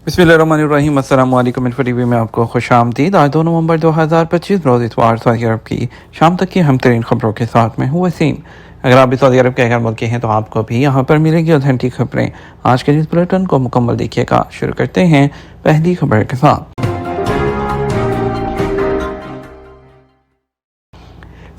बिस्मिल्लाहिर्रहमानिर्रहीम। अस्सलाम वालेकुम। इन्फो टीवी में आपको खुश आमदीद। आज 2 नवंबर 2025 रोज़ इतवार सऊदी अरब की शाम तक की हम तरीन खबरों के साथ में हूँ वसीम। अगर आप भी सऊदी अरब के गैर मुल्की हैं तो आपको भी यहाँ पर मिलेगी ऑथेंटिक खबरें। आज के इस बुलेटिन को मुकम्मल देखिएगा। शुरू करते हैं पहली खबर के साथ।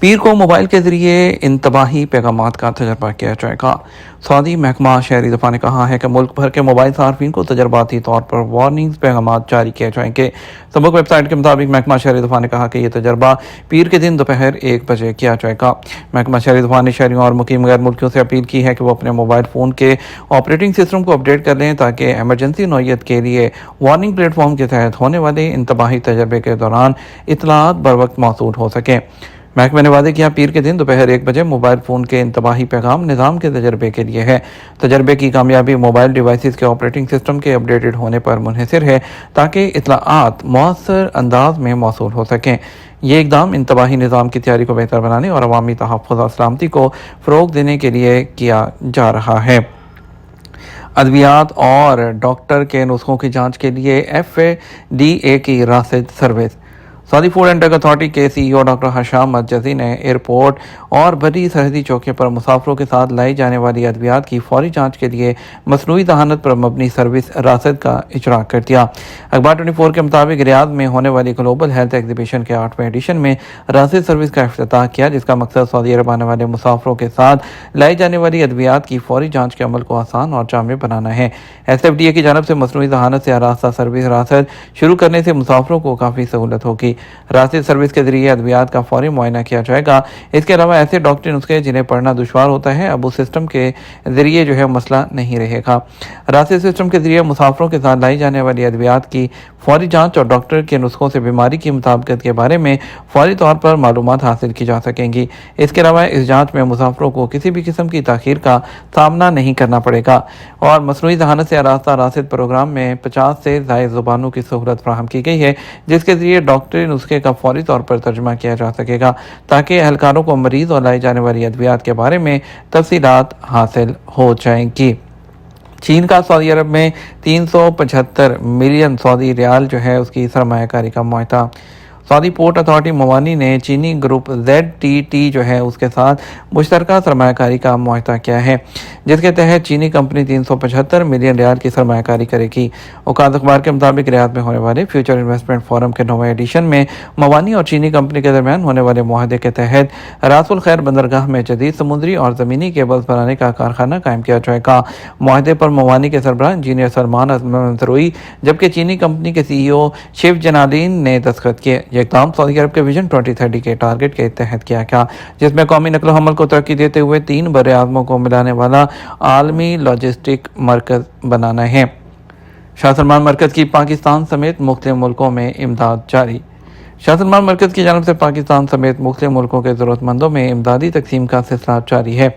पीर को मोबाइल के ज़रिए इंतबाही पैगामात का तजर्बा किया जाएगा। सऊदी महकमा शहरी दफा ने कहा है कि मुल्क भर के मोबाइल सार्फिन को तजर्बाती तौर पर वार्निंग्स पैगामात जारी किए जाएंगे। सबक वेबसाइट के मुताबिक महकमा शहरी दफा ने कहा कि यह तजर्बा पीर के दिन दोपहर 1 बजे किया जाएगा। महकमा शहरी दफा ने शहरियों और मुकीम गैर मुल्कियों से अपील की है कि वो अपने मोबाइल फ़ोन के ऑपरेटिंग सिस्टम को अपडेट कर लें ताकि एमरजेंसी नौयत के लिए वार्निंग प्लेटफॉर्म के तहत होने वाले इंतबाही तजर्बे के दौरान इतलात बर वक्त मौसूल हो सकें। महकमे ने वादे किया पीर के दिन दोपहर 1 बजे मोबाइल फ़ोन के इंतबाही पैगाम निज़ाम के तजर्बे के लिए है। तजर्बे की कामयाबी मोबाइल डिवाइसेस के ऑपरेटिंग सिस्टम के अपडेटेड होने पर मुनहसर है ताकि इतलाआत मौसर अंदाज में मौसूल हो सकें। ये इकदाम इंतबाही निज़ाम की तैयारी को बेहतर बनाने और अवामी तहफ़्फ़ुज़ और सलामती को फ़रोग़ देने के लिए किया जा रहा है। अद्वियात और डॉक्टर के नुस्खों की जाँच के लिए FDA की रासिद service. Saudi food and drug authority के CEO डॉक्टर हशाम मज्जजी ने एयरपोर्ट और बड़ी सरहदी चौकियों पर मुसाफिरों के साथ लाई जाने वाली अद्वियात की फौरी जांच के लिए मसनूई दहानत पर मबनी सर्विस रासद का इजरा कर दिया। अखबार 24 के मुताबिक रियाद में होने वाली ग्लोबल हेल्थ एग्जीबिशन के 8वें एडिशन में रासद सर्विस का इफ्तिताह किया, जिसका मकसद सऊदी अरब आने वाले मुसाफिरों के साथ लाई जाने वाली अद्वियात की फौरी जाँच के अमल को आसान और जामे बनाना है। SFDA की जानब से मसनूई दहानत से आरास्ता सर्विस रासद शुरू करने से मुसाफिरों को काफ़ी सहूलत होगी। रासिद सर्विस के जरिए अद्वियात का फौरी मुआयना किया जाएगा। इसके अलावा ऐसे डॉक्टरी नुस्खे जिन्हें पढ़ना दुश्वार होता है, अब उस सिस्टम के जरिए मसला नहीं रहेगा। रासिद सिस्टम के जरिए मुसाफिरों के साथ लाई जाने वाली अद्वियात की फौरी जांच और डॉक्टर के नुस्खों से बीमारी की मुताबिकत के बारे में फौरी तौर पर मालूमात हासिल की जा सकेंगी। इसके अलावा इस जांच में मुसाफिरों को किसी भी किस्म की ताख़ीर का सामना नहीं करना पड़ेगा और मसनूई दहानत से आरास्ता रासिद प्रोग्राम में 50 से ज़ायद ज़ुबानों की सहूलत फराहम की गई है, जिसके जरिए डॉक्टरी नुस्खे का फौरी तौर पर तर्जुमा किया जा सकेगा ताकि एहलकारों को मरीज़ और लाई जाने वाली अद्वियात के बारे में तफसीलात हासिल हो जाएंगी। चीन का सऊदी अरब में 375 मिलियन सऊदी रियाल उसकी सरमायाकारी का मुआहदा। सऊदी पोर्ट अथॉरिटी मवानी ने चीनी ग्रुप ZTT उसके साथ मुश्तरका सरमायाकारी का मुआहदा किया है, जिसके तहत चीनी कंपनी 375 मिलियन रियाल की सरमायाकारी करेगी। औकात अखबार के मुताबिक रियाद में होने वाले फ्यूचर इन्वेस्टमेंट फोरम के 9वें एडिशन में मवानी और चीनी कंपनी के दरमियान होने वाले मुआहदे के तहत रासुल खैर बंदरगाह में जदीद समुद्री और ज़मीनी केबल्स बनाने का कारखाना कायम किया जाएगा। मुआहदे पर मवानी के सरबराह इंजीनियर सलमान मंसरूई जबकि चीनी कंपनी के CEO शिव जनालीन ने दस्तखत किए। इक़दाम सऊदी अरब के विजन 2030 के टारगेट के तहत किया गया, जिसमें कौमी नकल हमल को तरक्की देते हुए 3 बड़े आज़मों को मिलाने वाला आलमी लॉजिस्टिक मरकज़ बनाना है। शाह सलमान मरकज़ की पाकिस्तान समेत मुख्तलिफ मुल्कों में इमदाद जारी। शाह सलमान मरकज़ की जानब से पाकिस्तान समेत मुख्तलिफ मुल्कों के ज़रूरतमंदों में इमदादी तकसीम का सिलसिला जारी है।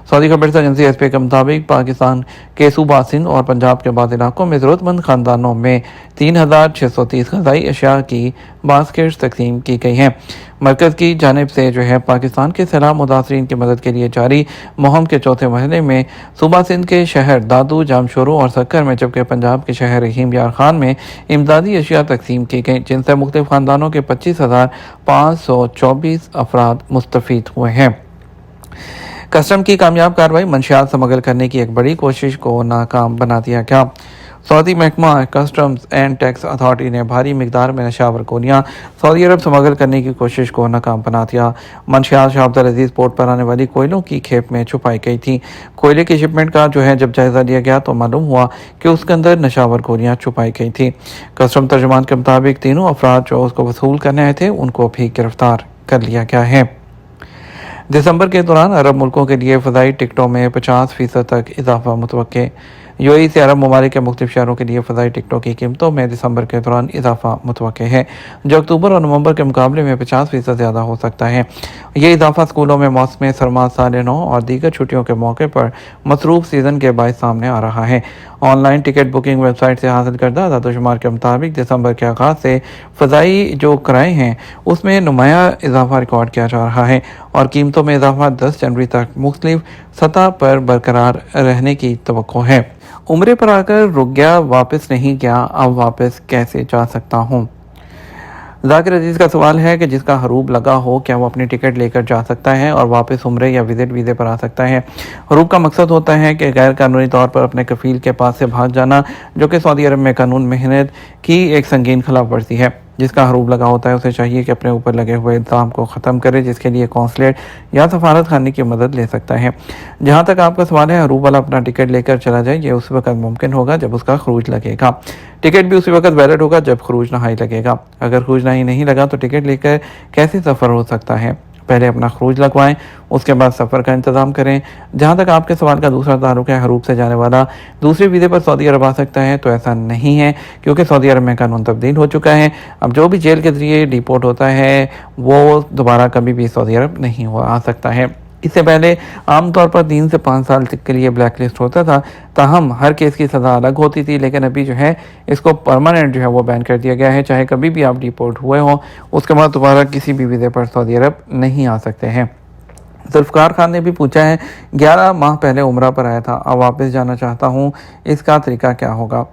सऊदी खबर एजेंसी SPA के मुताबिक पाकिस्तान के सूबा सिंध और पंजाब के बाद इलाकों में ज़रूरतमंद ख़ानदानों में 3630 ग़िज़ाई अशिया की बास्केट्स तकसीम की गई हैं। मरकज़ की जानिब से पाकिस्तान के सैलाब मुतासरीन की मदद के लिए जारी मुहिम के चौथे मरहले में सूबा सिंध के शहर दादू, जामशोरो और सक्कर में, जबकि पंजाब के शहर रहीम यार खान में इमदादी अशिया तकसीम की गई, जिनसे मुख्तलिफ ख़ानदानों के 25,524 अफराद मुस्तफ़ीद हुए हैं। कस्टम की कामयाब कार्रवाई मंशियात स्मगल करने की एक बड़ी कोशिश को नाकाम बना दिया गया। सऊदी महकमा कस्टम्स एंड टैक्स अथॉरिटी ने भारी मिकदार में नशावर गोलियाँ सऊदी अरब स्मगल करने की कोशिश को नाकाम बना दिया। मंशियात शाह अब्दुल अजीज़ पोर्ट पर आने वाली कोयलों की खेप में छुपाई गई थी। कोयले की शिपमेंट का जब जायज़ा लिया गया तो मालूम हुआ कि उसके अंदर नशावर गोलियाँ छुपाई गई थी। कस्टम तर्जुमान के मुताबिक तीनों अफराद जो उसको वसूल करने आए थे उनको भी गिरफ्तार कर लिया गया है। दिसंबर के दौरान अरब मुल्कों के लिए फ़ज़ाई टिकटों में 50% तक इजाफा मुतवक्के। UAE से अरब ममालिक के मुख्तलिफ शहरों के लिए फ़ज़ाई टिकटों की कीमतों में दिसंबर के दौरान इजाफा मुतवक्के है, जो अक्टूबर और नवंबर के मुकाबले में 50% ज़्यादा हो सकता है। ये इजाफा स्कूलों में मौसम सरमा साल नौ और दीगर छुट्टियों के मौके पर मसरूफ़ सीज़न के बायस सामने आ रहा है। ऑनलाइन टिकट बुकिंग वेबसाइट से हासिल करदा आदादोशुमार के मुताबिक दिसंबर के आगाज़ से फ़ज़ाई जो किराए हैं उसमें नुमाया इजाफा रिकॉर्ड किया जा रहा है और कीमतों में इजाफा 10 जनवरी तक मुख्तलिफ सतह पर बरकरार रहने की तवक्को है। عمرے پر آ کر رک گیا، واپس نہیں گیا، اب واپس کیسے جا سکتا ہوں؟ ذاکر عزیز کا سوال ہے کہ جس کا حروب لگا ہو کیا وہ اپنی ٹکٹ لے کر جا سکتا ہے اور واپس عمرے یا وزٹ ویزے پر آ سکتا ہے؟ حروب کا مقصد ہوتا ہے کہ غیر قانونی طور پر اپنے کفیل کے پاس سے بھاگ جانا، جو کہ سعودی عرب میں قانون محنت کی ایک سنگین خلاف ورزی ہے۔ جس کا حروب لگا ہوتا ہے اسے چاہیے کہ اپنے اوپر لگے ہوئے الزام کو ختم کرے، جس کے لیے کونسلیٹ یا سفارت خانے کی مدد لے سکتا ہے۔ جہاں تک آپ کا سوال ہے، حروب والا اپنا ٹکٹ لے کر چلا جائے، یہ اس وقت ممکن ہوگا جب اس کا خروج لگے گا۔ ٹکٹ بھی اسی وقت ویلڈ ہوگا جب خروج نہائی لگے گا۔ اگر خروج نہائی نہیں لگا تو ٹکٹ لے کر کیسے سفر ہو سکتا ہے؟ پہلے اپنا خروج لگوائیں، اس کے بعد سفر کا انتظام کریں۔ جہاں تک آپ کے سوال کا دوسرا تعلق ہے، حروب سے جانے والا دوسرے ویزے پر سعودی عرب آ سکتا ہے، تو ایسا نہیں ہے، کیونکہ سعودی عرب میں قانون تبدیل ہو چکا ہے۔ اب جو بھی جیل کے ذریعے ڈیپورٹ ہوتا ہے وہ دوبارہ کبھی بھی سعودی عرب نہیں آ سکتا ہے۔ اس سے پہلے عام طور پر 3 سے 5 سال تک کے لیے بلیک لسٹ ہوتا تھا، تاہم ہر کیس کی سزا الگ ہوتی تھی، لیکن ابھی جو ہے اس کو پرماننٹ جو ہے وہ بین کر دیا گیا ہے۔ چاہے کبھی بھی آپ ڈیپورٹ ہوئے ہوں، اس کے بعد دوبارہ کسی بھی ویزے پر سعودی عرب نہیں آ سکتے ہیں۔ ذوالفقار خان نے بھی پوچھا ہے، 11 ماہ پہلے عمرہ پر آیا تھا، اب واپس جانا چاہتا ہوں، اس کا طریقہ کیا ہوگا؟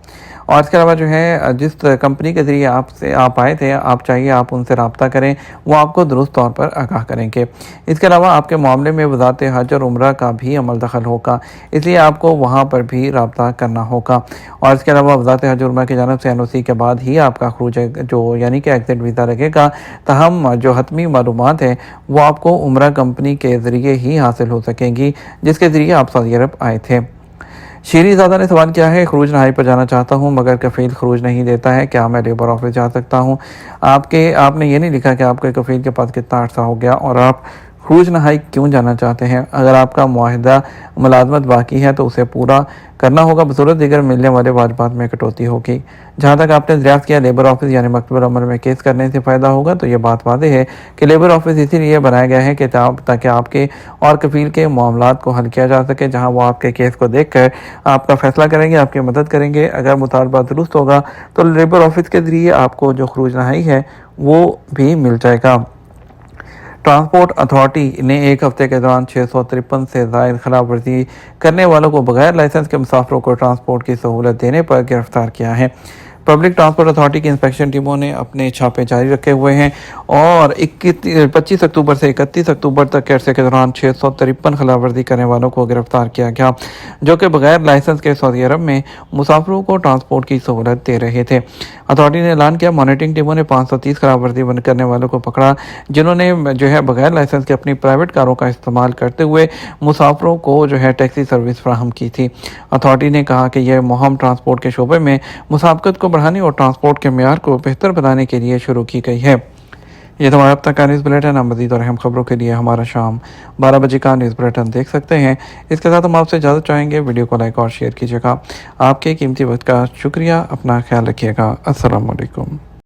اور اس کے علاوہ جو ہے جس کمپنی کے ذریعے آپ آئے تھے، آپ چاہیے آپ ان سے رابطہ کریں، وہ آپ کو درست طور پر آگاہ کریں گے۔ اس کے علاوہ آپ کے معاملے میں وزارت حج اور عمرہ کا بھی عمل دخل ہوگا، اس لیے آپ کو وہاں پر بھی رابطہ کرنا ہوگا۔ اور اس کے علاوہ وزارت حج اور عمرہ کی جانب سے NOC کے بعد ہی آپ کا خروج جو یعنی کہ ایگزٹ ویزا لگے گا، تاہم جو حتمی معلومات ہیں وہ آپ کو عمرہ کمپنی کے ذریعے ہی حاصل ہو سکیں گی، جس کے ذریعے آپ سعودی عرب آئے تھے۔ شیریں زادہ نے سوال کیا ہے، خروج نہائی پر جانا چاہتا ہوں مگر کفیل خروج نہیں دیتا ہے، کیا میں لیبر آفس جا سکتا ہوں؟ آپ نے یہ نہیں لکھا کہ آپ کے کفیل کے پاس کتنا عرصہ ہو گیا اور آپ خروج نہائی کیوں جانا چاہتے ہیں۔ اگر آپ کا معاہدہ ملازمت باقی ہے تو اسے پورا کرنا ہوگا، بصورت دیگر ملنے والے واجبات میں کٹوتی ہوگی۔ جہاں تک آپ نے دریافت کیا لیبر آفس یعنی مکتوب العمل میں کیس کرنے سے فائدہ ہوگا، تو یہ بات واضح ہے کہ لیبر آفس اسی لیے بنایا گیا ہے کہ تاکہ آپ کے اور کفیل کے معاملات کو حل کیا جا سکے، جہاں وہ آپ کے کیس کو دیکھ کر آپ کا فیصلہ کریں گے، آپ کی مدد کریں گے۔ اگر مطالبہ درست ہوگا تو لیبر آفس کے ذریعے آپ کو جو خروج نہائی ہے وہ بھی مل جائے گا۔ ٹرانسپورٹ اتھارٹی نے ایک ہفتے کے دوران 653 سے زائد خلاف ورزی کرنے والوں کو بغیر لائسنس کے مسافروں کو ٹرانسپورٹ کی سہولت دینے پر گرفتار کیا ہے۔ پبلک ٹرانسپورٹ اتھارٹی کی انسپیکشن ٹیموں نے اپنے چھاپے جاری رکھے ہوئے ہیں اور 25 اکتوبر سے 31 اکتوبر تک کے عرصے کے دوران 653 خلاف ورزی کرنے والوں کو گرفتار کیا گیا، جو کہ بغیر لائسنس کے سعودی عرب میں مسافروں کو ٹرانسپورٹ کی سہولت دے رہے تھے۔ اتھارٹی نے اعلان کیا، مانیٹرنگ ٹیموں نے 530 خلاف ورزی کرنے والوں کو پکڑا، جنہوں نے جو ہے بغیر لائسنس کے اپنی پرائیویٹ کاروں کا استعمال کرتے ہوئے مسافروں کو جو ہے ٹیکسی سروس فراہم کی تھی۔ اتھارٹی نے کہا کہ یہ مہم ٹرانسپورٹ کے شعبے میں مسابقت کو بڑھانے اور ٹرانسپورٹ کے معیار کو بہتر بنانے کے لیے شروع کی گئی ہے۔ یہ تمہارا اب تک کا نیوز بلیٹن ہے۔ مزید اور اہم خبروں کے لیے ہمارا شام 12 بجے کا نیوز بلیٹن دیکھ سکتے ہیں۔ اس کے ساتھ ہم آپ سے اجازت چاہیں گے، ویڈیو کو لائک اور شیئر کیجیے گا۔ آپ کے قیمتی وقت کا شکریہ، اپنا خیال رکھیے گا۔ السلام علیکم۔